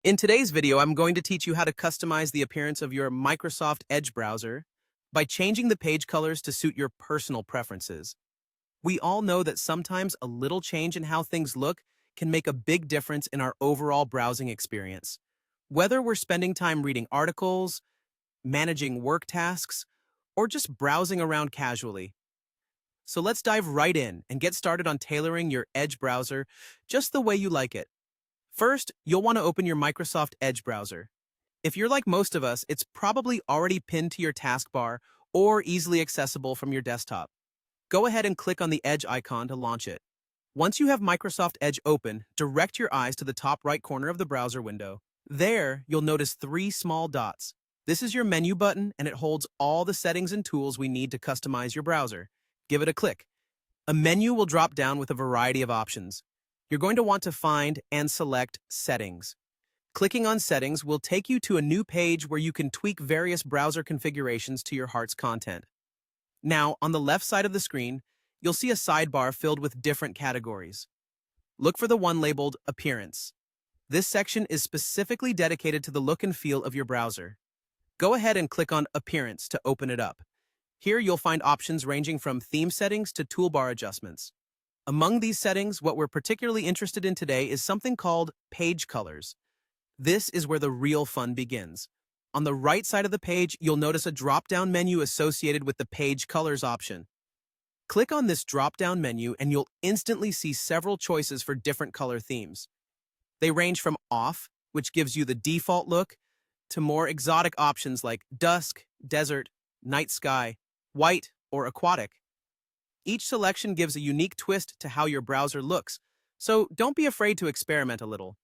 In today's video, I'm going to teach you how to customize the appearance of your Microsoft Edge browser by changing the page colors to suit your personal preferences. We all know that sometimes a little change in how things look can make a big difference in our overall browsing experience. Whether we're spending time reading articles, managing work tasks, or just browsing around casually. So let's dive right in and get started on tailoring your Edge browser just the way you like it. First, you'll want to open your Microsoft Edge browser. If you're like most of us, it's probably already pinned to your taskbar or easily accessible from your desktop. Go ahead and click on the Edge icon to launch it. Once you have Microsoft Edge open, direct your eyes to the top right corner of the browser window. There, you'll notice three small dots. This is your menu button, and it holds all the settings and tools we need to customize your browser. Give it a click. A menu will drop down with a variety of options. You're going to want to find and select Settings. Clicking on Settings will take you to a new page where you can tweak various browser configurations to your heart's content. Now, on the left side of the screen, you'll see a sidebar filled with different categories. Look for the one labeled Appearance. This section is specifically dedicated to the look and feel of your browser. Go ahead and click on Appearance to open it up. Here you'll find options ranging from theme settings to toolbar adjustments. Among these settings, what we're particularly interested in today is something called Page Colors. This is where the real fun begins. On the right side of the page, you'll notice a drop-down menu associated with the Page Colors option. Click on this drop-down menu and you'll instantly see several choices for different color themes. They range from Off, which gives you the default look, to more exotic options like Dusk, Desert, Night Sky, White, or Aquatic. Each selection gives a unique twist to how your browser looks, so don't be afraid to experiment a little.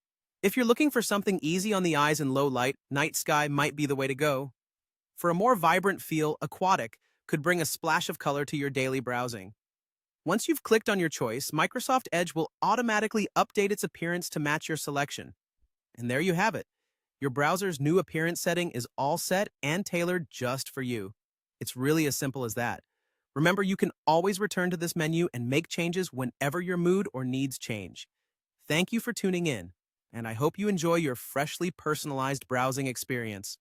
If you're looking for something easy on the eyes in low light, Night Sky might be the way to go. For a more vibrant feel, Aquatic could bring a splash of color to your daily browsing. Once you've clicked on your choice, Microsoft Edge will automatically update its appearance to match your selection. And there you have it. Your browser's new appearance setting is all set and tailored just for you. It's really as simple as that. Remember, you can always return to this menu and make changes whenever your mood or needs change. Thank you for tuning in, and I hope you enjoy your freshly personalized browsing experience.